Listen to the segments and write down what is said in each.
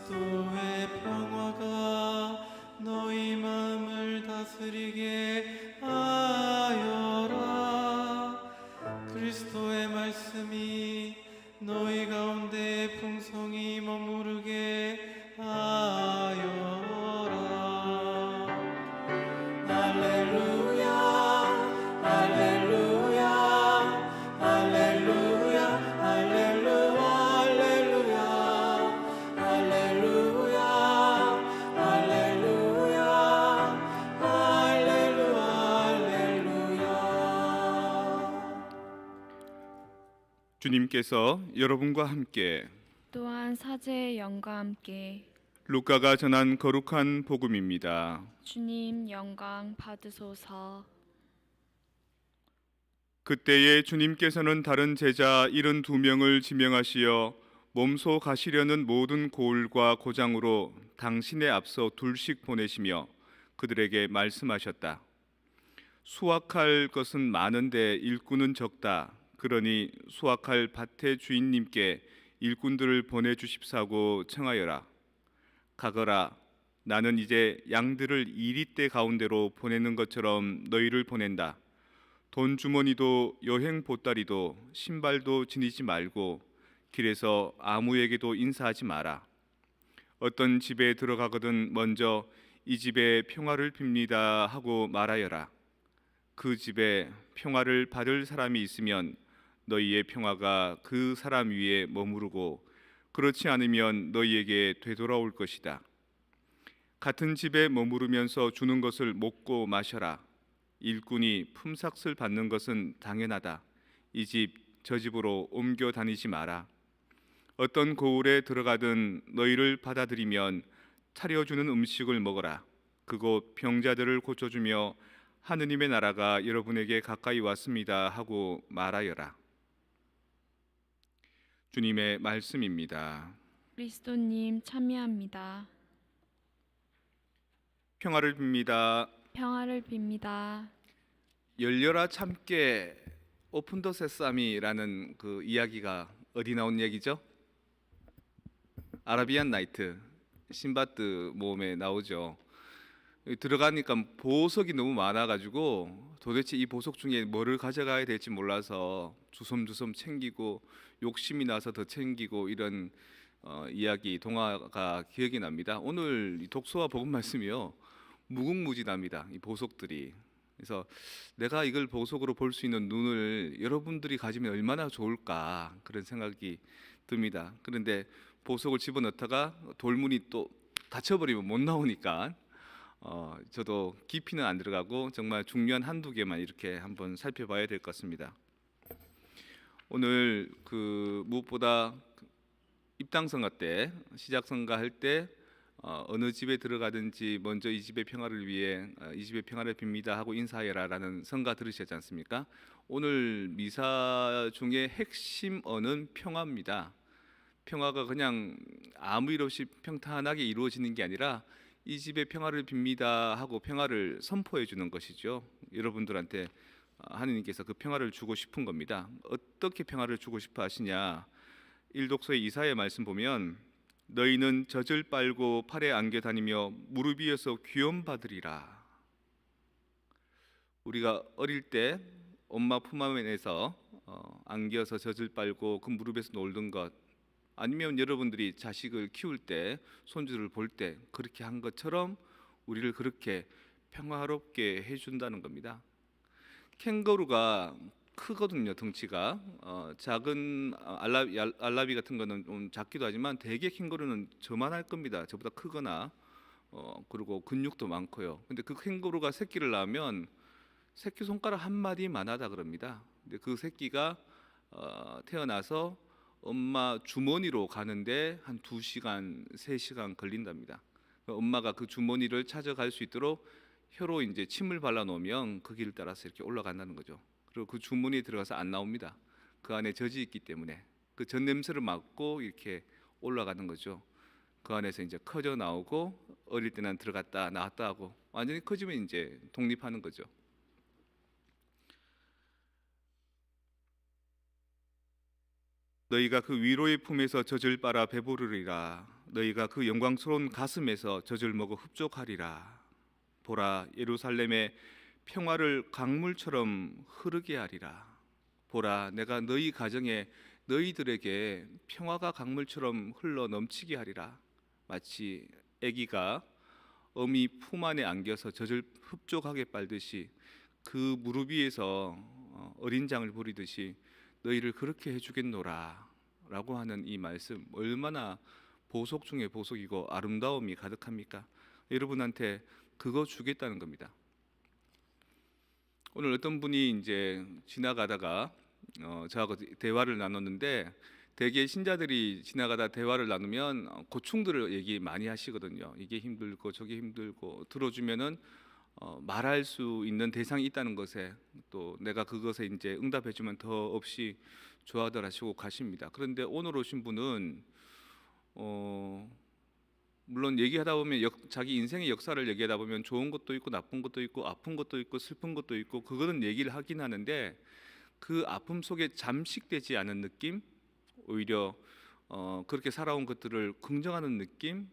그리스도의 평화가 너희 마음을 다스리게 하여라. 그리스도의 말씀이 너희 가운데 풍성히 머무르게 하여라. 할렐루야, 할렐루야, 할렐루야, 할렐루야, 할렐루야, 할렐루야, 할렐루야, 할렐루야, 할렐루야. 주님께서 여러분과 함께 또한 사제의 영과 함께 루카가 전한 거룩한 복음입니다. 주님 영광 받으소서. 그때에 주님께서는 다른 제자 72명을 지명하시어 몸소 가시려는 모든 고을과 고장으로 당신의 앞서 둘씩 보내시며 그들에게 말씀하셨다. 수확할 것은 많은데 일꾼은 적다. 그러니 수확할 밭의 주인님께 일꾼들을 보내주십사고 청하여라. 가거라. 나는 이제 양들을 이리떼 가운데로 보내는 것처럼 너희를 보낸다. 돈 주머니도 여행 보따리도 신발도 지니지 말고 길에서 아무에게도 인사하지 마라. 어떤 집에 들어가거든 먼저 이 집에 평화를 빕니다 하고 말하여라. 그 집에 평화를 받을 사람이 있으면 너희의 평화가 그 사람 위에 머무르고 그렇지 않으면 너희에게 되돌아올 것이다. 같은 집에 머무르면서 주는 것을 먹고 마셔라. 일꾼이 품삯을 받는 것은 당연하다. 이 집 저 집으로 옮겨 다니지 마라. 어떤 고을에 들어가든 너희를 받아들이면 차려주는 음식을 먹어라. 그곳 병자들을 고쳐주며 하느님의 나라가 여러분에게 가까이 왔습니다 하고 말하여라. 주님의 말씀입니다. 그리스도님 참여합니다. 평화를 빕니다. 평화를 빕니다. 열려라 참깨 오픈 더 세사미라는 그 이야기가 어디 나온 얘기죠? 아라비안 나이트 신바드 모험에 나오죠. 들어가니까 보석이 너무 많아가지고 도대체 이 보석 중에 뭐를 가져가야 될지 몰라서 주섬주섬 챙기고 욕심이 나서 더 챙기고 이런 이야기 동화가 기억이 납니다. 오늘 이 독서와 복음 말씀이요 무궁무진합니다. 이 보석들이. 그래서 내가 이걸 보석으로 볼 수 있는 눈을 여러분들이 가지면 얼마나 좋을까 그런 생각이 듭니다. 그런데 보석을 집어넣다가 돌문이 또 닫혀버리면 못 나오니까 저도 깊이는 안 들어가고 정말 중요한 한두 개만 이렇게 한번 살펴봐야 될 것 같습니다. 오늘 무엇보다 입당선거 때 시작선거 할 때 어느 집에 들어가든지 먼저 이 집의 평화를 위해 이 집의 평화를 빕니다 하고 인사해라라는 선가 들으셨지 않습니까? 오늘 미사 중에 핵심 언은 평화입니다. 평화가 그냥 아무 일 없이 평탄하게 이루어지는 게 아니라 이 집의 평화를 빕니다 하고 평화를 선포해 주는 것이죠. 여러분들한테 하느님께서 그 평화를 주고 싶은 겁니다. 어떻게 평화를 주고 싶어 하시냐? 일독서의 이사야의 말씀 보면 너희는 젖을 빨고 팔에 안겨 다니며 무릎 위에서 귀염 받으리라. 우리가 어릴 때 엄마 품 안에서 안겨서 젖을 빨고 그 무릎에서 놀던 것, 아니면 여러분들이 자식을 키울 때 손주를 볼 때 그렇게 한 것처럼 우리를 그렇게 평화롭게 해준다는 겁니다. 캥거루가 크거든요. 덩치가 작은 알라비 같은 거는 좀 작기도 하지만 대개 캥거루는 저만할 겁니다. 저보다 크거나 그리고 근육도 많고요. 근데 그 캥거루가 새끼를 낳으면 새끼 손가락 한 마디만 하다 그럽니다. 근데 그 새끼가 태어나서 엄마 주머니로 가는데 한 2시간, 3시간 걸린답니다. 엄마가 그 주머니를 찾아갈 수 있도록 혀로 이제 침을 발라 놓으면 그 길을 따라서 이렇게 올라간다는 거죠. 그리고 그 주머니에 들어가서 안 나옵니다. 그 안에 젖이 있기 때문에 그 젖 냄새를 맡고 이렇게 올라가는 거죠. 그 안에서 이제 커져 나오고 어릴 때는 들어갔다 나왔다 하고 완전히 커지면 이제 독립하는 거죠. 너희가 그 위로의 품에서 젖을 빨아 배부르리라. 너희가 그 영광스러운 가슴에서 젖을 먹어 흡족하리라. 보라, 예루살렘의 평화를 강물처럼 흐르게 하리라. 보라, 내가 너희 가정에 너희들에게 평화가 강물처럼 흘러 넘치게 하리라. 마치 아기가 어미 품 안에 안겨서 젖을 흡족하게 빨듯이 그 무릎 위에서 어린 장을 부리듯이 너희를 그렇게 해주겠노라 라고 하는 이 말씀, 얼마나 보석 중에 보석이고 아름다움이 가득합니까? 여러분한테 그거 주겠다는 겁니다. 오늘 어떤 분이 이제 지나가다가 저하고 대화를 나눴는데, 대개 신자들이 지나가다 대화를 나누면 고충들을 얘기 많이 하시거든요. 이게 힘들고 저게 힘들고, 들어주면은 말할 수 있는 대상이 있다는 것에, 또 내가 그것에 이제 응답해주면 더 없이 좋아들 하시고 가십니다. 그런데 오늘 오신 분은 물론 얘기하다 보면 자기 인생의 역사를 얘기하다 보면 좋은 것도 있고 나쁜 것도 있고 아픈 것도 있고 슬픈 것도 있고, 그거는 얘기를 하긴 하는데 그 아픔 속에 잠식되지 않은 느낌, 오히려 그렇게 살아온 것들을 긍정하는 느낌.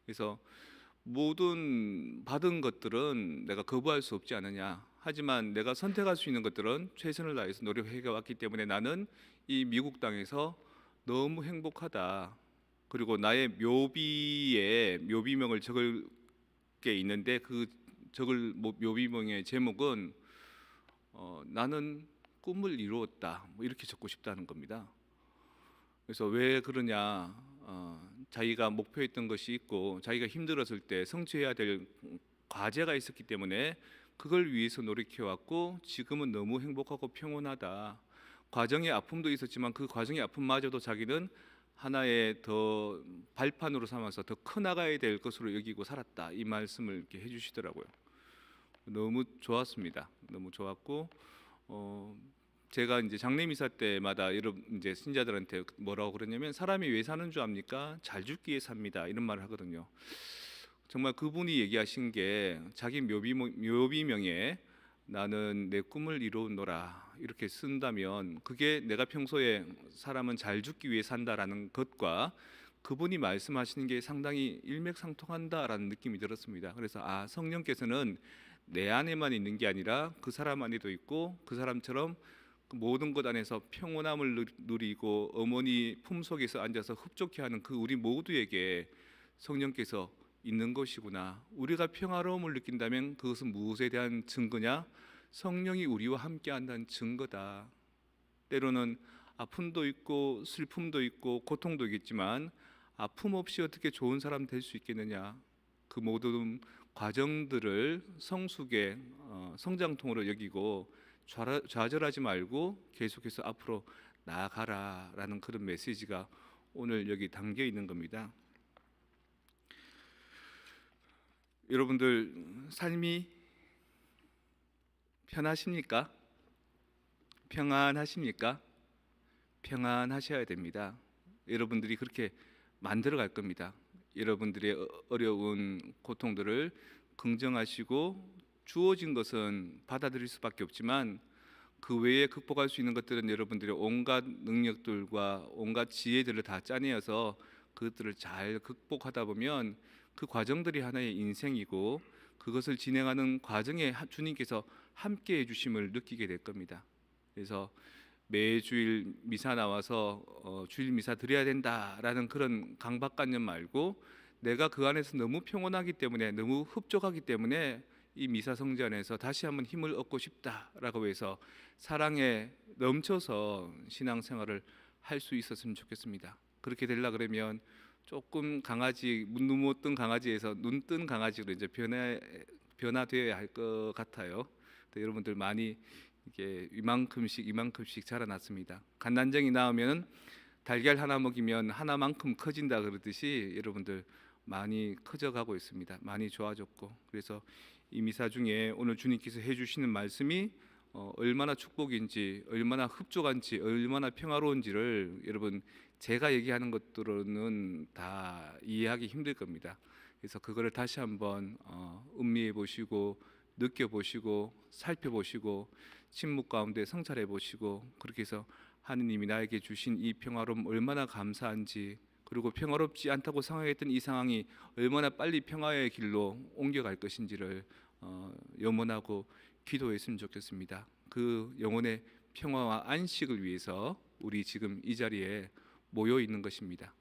그래서 모든 받은 것들은 내가 거부할 수 없지 않느냐, 하지만 내가 선택할 수 있는 것들은 최선을 다해서 노력해 왔기 때문에 나는 이 미국 땅에서 너무 행복하다. 그리고 나의 묘비에 묘비명을 적을 게 있는데, 그 적을 묘비명의 제목은 나는 꿈을 이루었다, 뭐 이렇게 적고 싶다는 겁니다. 그래서 왜 그러냐, 자기가 목표했던 것이 있고 자기가 힘들었을 때 성취해야 될 과제가 있었기 때문에 그걸 위해서 노력해왔고 지금은 너무 행복하고 평온하다. 과정의 아픔도 있었지만 그 과정의 아픔마저도 자기는 하나의 더 발판으로 삼아서 더 커나가야 될 것으로 여기고 살았다, 이 말씀을 이렇게 해주시더라고요. 너무 좋았습니다. 너무 좋았고, 제가 이제 장례미사 때마다 여러분 이제 신자들한테 뭐라고 그러냐면, 사람이 왜 사는 줄 압니까? 잘 죽기 위해 삽니다, 이런 말을 하거든요. 정말 그분이 얘기하신 게, 자기 묘비명에 나는 내 꿈을 이루노라 이렇게 쓴다면, 그게 내가 평소에 사람은 잘 죽기 위해 산다라는 것과 그분이 말씀하시는 게 상당히 일맥상통한다라는 느낌이 들었습니다. 그래서 성령께서는 내 안에만 있는 게 아니라 그 사람 안에도 있고, 그 사람처럼 모든 것 안에서 평온함을 누리고 어머니 품속에서 앉아서 흡족해하는 그 우리 모두에게 성령께서 있는 것이구나. 우리가 평화로움을 느낀다면 그것은 무엇에 대한 증거냐? 성령이 우리와 함께한다는 증거다. 때로는 아픔도 있고 슬픔도 있고 고통도 있겠지만 아픔 없이 어떻게 좋은 사람 될 수 있겠느냐? 그 모든 과정들을 성숙의 성장통으로 여기고 좌절하지 말고 계속해서 앞으로 나아가라라는 그런 메시지가 오늘 여기 담겨 있는 겁니다. 여러분들 삶이 편하십니까? 평안하십니까? 평안하셔야 됩니다. 여러분들이 그렇게 만들어 갈 겁니다. 여러분들의 어려운 고통들을 긍정하시고, 주어진 것은 받아들일 수밖에 없지만 그 외에 극복할 수 있는 것들은 여러분들의 온갖 능력들과 온갖 지혜들을 다 짜내어서 그것들을 잘 극복하다 보면 그 과정들이 하나의 인생이고, 그것을 진행하는 과정에 주님께서 함께 해주심을 느끼게 될 겁니다. 그래서 매주일 미사 나와서 주일 미사 드려야 된다라는 그런 강박관념 말고, 내가 그 안에서 너무 평온하기 때문에, 너무 흡족하기 때문에 이 미사 성전에서 다시 한번 힘을 얻고 싶다라고 해서 사랑에 넘쳐서 신앙생활을 할 수 있었으면 좋겠습니다. 그렇게 되려 그러면 조금 강아지, 눈 못 뜬 강아지에서 눈 뜬 강아지로 이제 변화되어야 할 것 같아요. 여러분들 많이 이게 이만큼씩 자라났습니다. 갓난쟁이 낳으면 달걀 하나 먹이면 하나만큼 커진다 그러듯이 여러분들 많이 커져가고 있습니다. 많이 좋아졌고, 그래서 이 미사 중에 오늘 주님께서 해주시는 말씀이 얼마나 축복인지, 얼마나 흡족한지, 얼마나 평화로운지를 여러분 제가 얘기하는 것들은 다 이해하기 힘들 겁니다. 그래서 그거를 다시 한번 음미해 보시고, 느껴보시고, 살펴보시고, 침묵 가운데 성찰해 보시고, 그렇게 해서 하느님이 나에게 주신 이 평화로움 얼마나 감사한지, 그리고 평화롭지 않다고 생각했던 이 상황이 얼마나 빨리 평화의 길로 옮겨갈 것인지를 염원하고 기도했으면 좋겠습니다. 그 영혼의 평화와 안식을 위해서 우리 지금 이 자리에 모여 있는 것입니다.